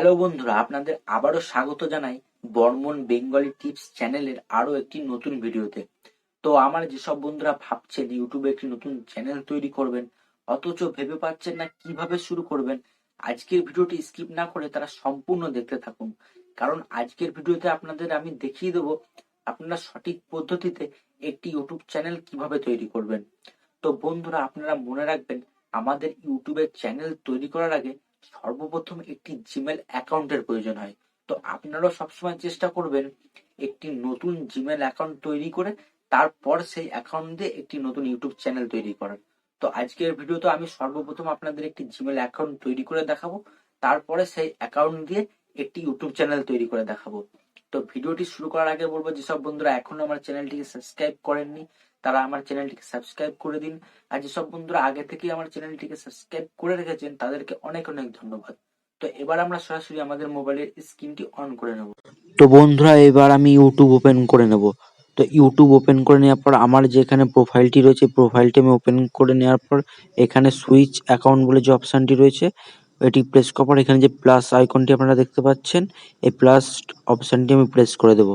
Hello বন্ধুরা, আপনাদের আবারও স্বাগত জানাই বর্মন বেঙ্গলি টিপস চ্যানেলের আরো একটি নতুন ভিডিওতে। তো আমার যেসব বন্ধুরা ভাবছেন ইউটিউবে একটি নতুন চ্যানেল তৈরি করবেন, অথচ ভেবে পাচ্ছেন না কিভাবে শুরু করবেন, আজকের ভিডিওটি স্কিপ না করে তারা সম্পূর্ণ দেখতে থাকুন। কারণ আজকের ভিডিওতে আপনাদের আমি দেখিয়ে দেবো আপনারা সঠিক পদ্ধতিতে একটি ইউটিউব চ্যানেল কিভাবে তৈরি করবেন। তো বন্ধুরা, আপনারা মনে রাখবেন, আমাদের ইউটিউবের চ্যানেল তৈরি করার আগে সর্বপ্রথম একটি জিমেল অ্যাকাউন্টের প্রয়োজন হয়। তো আপনারাও সবসময় চেষ্টা করবেন একটি নতুন জিমেল অ্যাকাউন্ট তৈরি করে তারপর সেই অ্যাকাউন্ট দিয়ে একটি নতুন ইউটিউব চ্যানেল তৈরি করার। তো আজকের ভিডিওতে আমি সর্বপ্রথম আপনাদের একটি জিমেল অ্যাকাউন্ট তৈরি করে দেখাবো, তারপরে সেই অ্যাকাউন্ট দিয়ে একটি ইউটিউব চ্যানেল তৈরি করে দেখাবো। তো ভিডিওটি শুরু করার আগে বলবো, যেসব বন্ধুরা এখনো আমার চ্যানেলটিকে সাবস্ক্রাইব করেননি তারা আমার চ্যানেলটিকে সাবস্ক্রাইব করে দিন। আর যেসব বন্ধুরা আগে থেকেই আমার চ্যানেলটিকে সাবস্ক্রাইব করে রেখেছেন তাদেরকে অনেক অনেক ধন্যবাদ। তো এবার আমরা সরাসরি আমাদের মোবাইলের স্ক্রিনটি অন করে নেব। তো বন্ধুরা, এবার আমি ইউটিউব ওপেন করে নেব। তো ইউটিউব ওপেন করে নেওয়ার পর আমার যেখানে প্রোফাইলটি রয়েছে, প্রোফাইলটি আমি ওপেন করে নেওয়ার পর এখানে সুইচ অ্যাকাউন্ট বলে যে অপশানটি রয়েছে এটি প্রেস করার পর এখানে যে প্লাস আইকনটি আপনারা দেখতে পাচ্ছেন, এই প্লাস অপশানটি আমি প্রেস করে দেবো।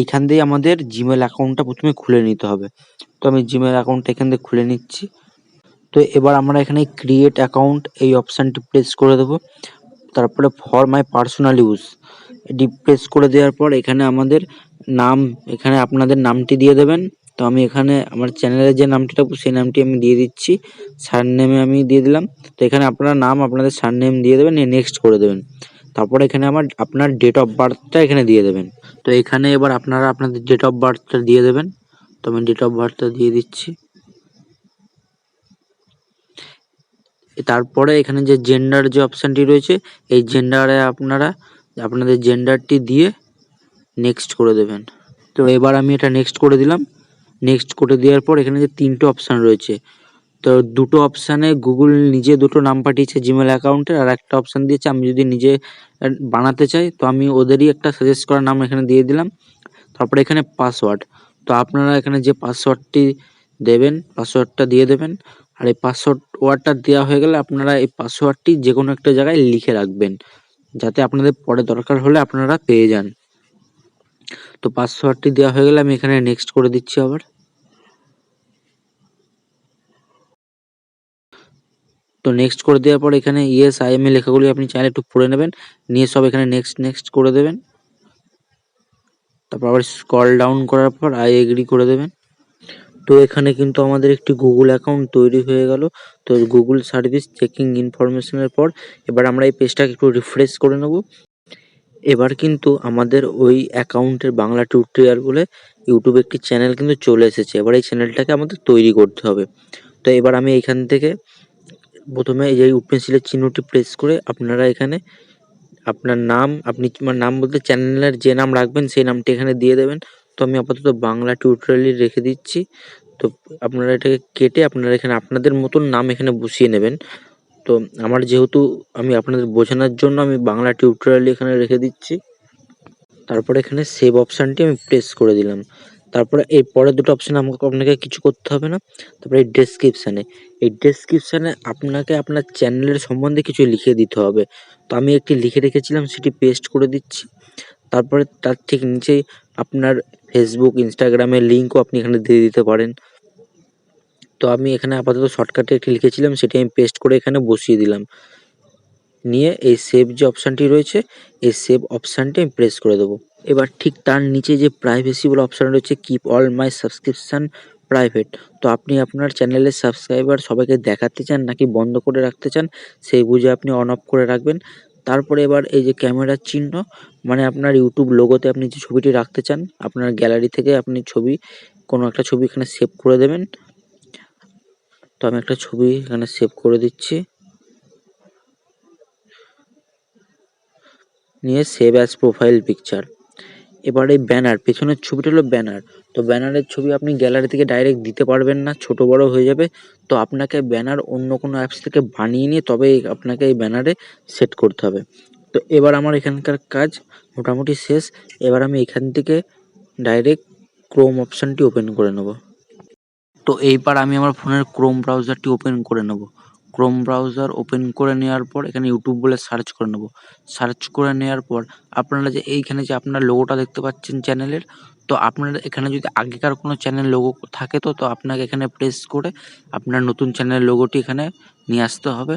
এইখান দিয়ে আমাদের জিমেল অ্যাকাউন্টটা প্রথমে খুলে নিতে হবে। তো আমি জিমেল অ্যাকাউন্টটা এখান থেকে খুলে নিচ্ছি। তো এবার আমরা এখানে ক্রিয়েট অ্যাকাউন্ট এই অপশানটি প্রেস করে দেবো। তারপরে ফর মাই পার্সোনাল ইউজ এটি প্রেস করে দেওয়ার পর এখানে আমাদের নাম, এখানে আপনাদের নামটি দিয়ে দেবেন। তো আমি এখানে আমার চ্যানেলের যে নামটি রাখবো সেই নামটি আমি দিয়ে দিচ্ছি, সারনেমে আমি দিয়ে দিলাম। তো এখানে আপনার নাম, আপনাদের সারনেম দিয়ে দেবেন, নেক্সট করে দেবেন। তারপরে এখানে আপনার ডেট অফ বার্থটা এখানে দিয়ে দেবেন। তো এখানে এবার আপনারা আপনাদের ডেট অফ বার্থটা দিয়ে দেবেন। তো আমি ডেট অফ বার্থটা দিয়ে দিচ্ছি। তারপরে এখানে যে জেন্ডার যে অপশানটি রয়েছে, এই জেন্ডারে আপনারা আপনাদের জেন্ডারটি দিয়ে নেক্সট করে দেবেন। তো এবার আমি এটা নেক্সট করে দিলাম। নেক্সট করে দেওয়ার পর এখানে যে তিনটে অপশান রয়েছে, তো দুটো অপশানে গুগল নিজে দুটো নাম পাঠিয়েছে জিমেল অ্যাকাউন্টের, আর একটা অপশান দিয়েছে আমি যদি নিজে বানাতে চাই তো আমি ওদেরই একটা সাজেস্ট করা নাম এখানে দিয়ে দিলাম। তারপরে এখানে পাসওয়ার্ড, তো আপনারা এখানে যে পাসওয়ার্ডটি দেবেন পাসওয়ার্ডটা দিয়ে দেবেন। আর এই ওয়ার্ডটা দেওয়া হয়ে গেলে আপনারা এই পাসওয়ার্ডটি যে কোনো একটা জায়গায় লিখে রাখবেন, যাতে আপনাদের পরে দরকার হলে আপনারা পেয়ে যান। তো পাসওয়ার্ডটি দেওয়া হয়ে গেলে আমি এখানে নেক্সট করে দিচ্ছি আবার। তো নেক্সট করে দেওয়ার পর এখানে ইয়েস আই এম এ লেখাগুলি আপনি চাইলে একটু পড়ে নেবেন, নিয়ে সব এখানে নেক্সট নেক্সট করে দেবেন। তারপর আবার স্ক্রল ডাউন করার পর আই এগ্রি করে দেবেন। তো এখানে কিন্তু আমাদের একটি গুগল অ্যাকাউন্ট তৈরি হয়ে গেল। তো গুগল সার্ভিস চেকিং ইনফরমেশনের পর এবার আমরা এই পেজটাকে একটু রিফ্রেশ করে নেব। এবার কিন্তু আমাদের ওই অ্যাকাউন্টের বাংলা টিউটোরিয়াল বলে ইউটিউবে একটি চ্যানেল কিন্তু চলে এসেছে। এবার এই চ্যানেলটাকে আমাদের তৈরি করতে হবে। তো এবার আমি এখান থেকে প্রথমে এই যে পেন্সিলের চিহ্নটি প্রেস করে আপনারা এখানে আপনার নাম, আপনি নাম বলতে চ্যানেলের যে নাম রাখবেন সেই নামটি এখানে দিয়ে দেবেন। তো আমি আপাতত বাংলা টিউটোরিয়ালই রেখে দিচ্ছি। তো আপনারা এটাকে কেটে আপনারা এখানে আপনাদের মতন নাম এখানে বসিয়ে নেবেন। তো আমার যেহেতু আমি আপনাদের বোঝানোর জন্য আমি বাংলা টিউটোরিয়ালই এখানে রেখে দিচ্ছি। তারপরে এখানে সেভ অপশানটি আমি প্রেস করে দিলাম। তারপরে এই পরের দুটো অপশানে আপনাকে কিছু করতে হবে না। তারপরে এই ডেসক্রিপশানে আপনাকে আপনার চ্যানেলের সম্বন্ধে কিছু লিখে দিতে হবে। তো আমি একটি লিখে রেখেছিলাম, সেটি পেস্ট করে দিচ্ছি। তারপরে তার ঠিক নিচেই আপনার ফেসবুক, ইনস্টাগ্রামের লিঙ্কও আপনি এখানে দিয়ে দিতে পারেন। তো আমি এখানে আপাতত শর্টকাটে একটি লিখেছিলাম, সেটি আমি পেস্ট করে এখানে বসিয়ে দিলাম। নিয়ে এই সেভ যে অপশানটি রয়েছে এই সেভ অপশানটি আমি প্রেস করে দেবো। এবার ঠিক তার নিচে যে প্রাইভেসি বলে অপশান রয়েছে, keep all my subscription private, তো আপনি আপনার চ্যানেলের সাবস্ক্রাইবার সবাইকে দেখাতে চান নাকি বন্ধ করে রাখতে চান সেই বুঝে আপনি অন অফ করে রাখবেন। তারপরে এবার এই যে ক্যামেরার চিহ্ন, মানে আপনার ইউটিউব লোগোতে আপনি যে ছবিটি রাখতে চান, আপনার গ্যালারি থেকে আপনি কোনো একটা ছবি এখানে সেভ করে দেবেন। তো আমি একটা ছবি এখানে সেভ করে দিচ্ছি, নিয়ে সেভ অ্যাজ প্রোফাইল পিকচার। এবার এই ব্যানার, পেছনের ছবিটা হলো ব্যানার। তো ব্যানারের ছবি আপনি গ্যালারি থেকে ডাইরেক্ট দিতে পারবেন না, ছোট বড় হয়ে যাবে। তো আপনাকে ব্যানার অন্য কোনো অ্যাপস থেকে বানিয়ে নিয়ে তবে আপনাকে এই ব্যানারে সেট করতে হবে। তো এবার আমার এখানকার কাজ মোটামুটি শেষ। এবার আমি এখান থেকে ডাইরেক্ট ক্রোম অপশানটি ওপেন করে নেব। তো এইবার আমি আমার ফোনের ক্রোম ব্রাউজারটি ওপেন করে নেব। ক্রোম ব্রাউজার ওপেন করে নেওয়ার পর এখানে ইউটিউব বলে সার্চ করে নেব। সার্চ করে নেওয়ার পর আপনারা যে এইখানে যে আপনার লোগোটা দেখতে পাচ্ছেন চ্যানেলের, তো আপনার এখানে যদি আগেকার কোনো চ্যানেল লোগো থাকে তো আপনাকে এখানে প্রেস করে আপনার নতুন চ্যানেলের লোগোটি এখানে নিয়ে আসতে হবে।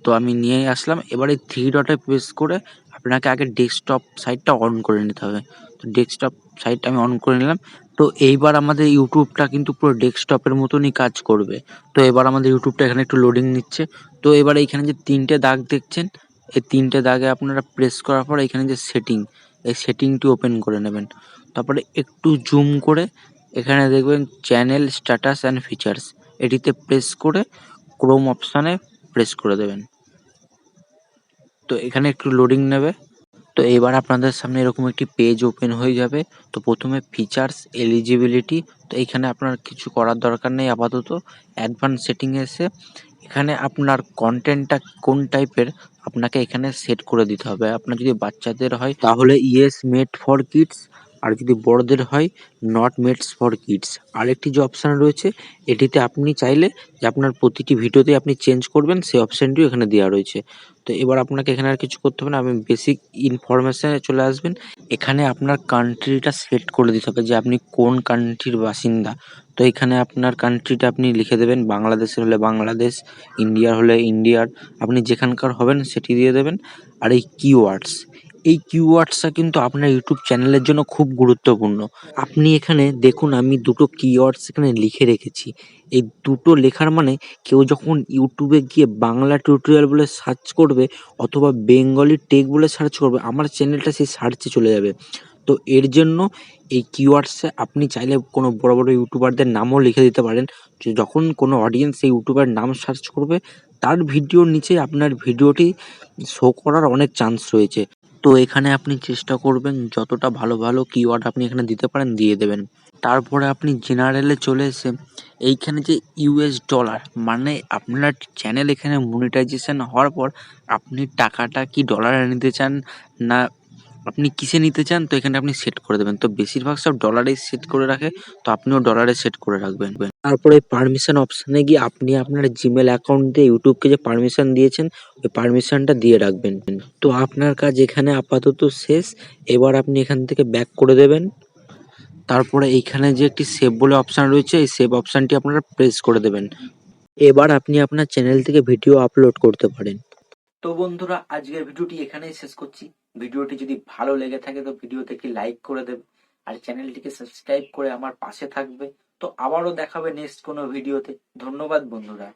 তো আমি নিয়ে আসলাম। এবার এই থ্রি ডটে প্রেস করে আপনাকে আগে ডেস্কটপ সাইটটা অন করে নিতে হবে। তো ডেস্কটপ সাইটটা আমি অন করে নিলাম। তো এইবার আমাদের ইউটিউবটা কিন্তু পুরো ডেস্কটপের মতনই কাজ করবে। তো এবার আমাদের ইউটিউবটা এখানে একটু লোডিং নিচ্ছে। তো এবার এইখানে যে ৩টে দাগ দেখছেন, এই ৩টে দাগে আপনারা প্রেস করার পর এখানে যে সেটিং, এই সেটিংটি ওপেন করে নেবেন। তারপরে একটু জুম করে এখানে দেখবেন চ্যানেল স্ট্যাটাস অ্যান্ড ফিচার্স, এটিতে প্রেস করে ক্রোম অপশানে প্রেস করে দেবেন। তো এখানে একটু লোডিং নেবে। তো এবার আপনাদের সামনে এরকম একটি পেজ ওপেন হয়ে যাবে। তো প্রথমে ফিচার্স, এলিজিবিলিটি, তো এইখানে আপনার কিছু করার দরকার নেই আপাতত। অ্যাডভান্স সেটিংয়ে এসে এখানে আপনার কন্টেন্টটা কোন টাইপের আপনাকে এখানে সেট করে দিতে হবে। আপনার যদি বাচ্চাদের হয় তাহলে ইয়েস মেড ফর কিডস, আর যদি বড়দের হয় নট মেডস ফর কিডস। আরেকটি যে অপশান রয়েছে এটিতে আপনি চাইলে যে আপনার প্রতিটি ভিডিওতে আপনি চেঞ্জ করবেন সেই অপশানটিও এখানে দেওয়া রয়েছে। তো এবার আপনাকে এখানে আর কিছু করতে হবে না, আপনি বেসিক ইনফরমেশানে চলে আসবেন। এখানে আপনার কান্ট্রিটা সিলেক্ট করে দিতে হবে যে আপনি কোন কান্ট্রির বাসিন্দা। তো এখানে আপনার কান্ট্রিটা আপনি লিখে দেবেন, বাংলাদেশের হলে বাংলাদেশ, ইন্ডিয়ার হলে ইন্ডিয়ার, আপনি যেখানকার হবেন সেটি দিয়ে দেবেন। আর এই কিওয়ার্ডস, এই কিওয়ার্ডসটা কিন্তু আপনার ইউটিউব চ্যানেলের জন্য খুব গুরুত্বপূর্ণ। আপনি এখানে দেখুন আমি দুটো কিওয়ার্ডস এখানে লিখে রেখেছি। এই দুটো লেখার মানে কেউ যখন ইউটিউবে গিয়ে বাংলা টিউটোরিয়াল বলে সার্চ করবে অথবা বেঙ্গলি টেক বলে সার্চ করবে, আমার চ্যানেলটা সেই সার্চে চলে যাবে। তো এর জন্য এই কিওয়ার্ডসে আপনি চাইলে কোনো বড় বড় ইউটিউবারদের নামও লিখে দিতে পারেন, যে যখন কোনো অডিয়েন্স এই ইউটিউবার নাম সার্চ করবে তার ভিডিওর নিচে আপনার ভিডিওটি শো করার অনেক চান্স রয়েছে। তো এখানে আপনি চেষ্টা করবেন যতটা ভালো ভালো কিওয়ার্ড আপনি এখানে দিতে পারেন দিয়ে দেবেন। তারপরে আপনি জেনারেলে চলে এসে এইখানে যে ইউএস ডলার, মানে আপনার চ্যানেল এখানে মনিটাইজেশন হওয়ার পর আপনি টাকাটা কি ডলারে নিতে চান না আপনি কিসে নিতে চান, তো এখানে আপনি সেট করে দেবেন। তো বেশিরভাগ সব ডলারেই সেট করে রাখে, তো আপনিও ডলারে সেট করে রাখবেন। তারপরে পারমিশন অপশানে গিয়ে আপনি আপনার জিমেল অ্যাকাউন্ট দিয়ে ইউটিউবকে যে পারমিশন দিয়েছেন ওই পারমিশনটা দিয়ে রাখবেন। তো আপনার কাজ এখানে আপাতত শেষ। এবার আপনি এখান থেকে ব্যাক করে দেবেন। তারপরে এইখানে যে একটি সেভ বলে অপশান রয়েছে এই সেভ অপশানটি আপনারা প্রেস করে দেবেন। এবার আপনি আপনার চ্যানেল থেকে ভিডিও আপলোড করতে পারেন। তো বন্ধুরা, আজকের ভিডিওটি এখানেই শেষ করছি। ভিডিওটি যদি ভালো লেগে থাকে তো ভিডিওতে একটি লাইক করে দেবে, আর চ্যানেলটিকে সাবস্ক্রাইব করে আমার পাশে থাকবে। তো আবারও দেখাবে নেক্সট কোনো ভিডিওতে। ধন্যবাদ বন্ধুরা।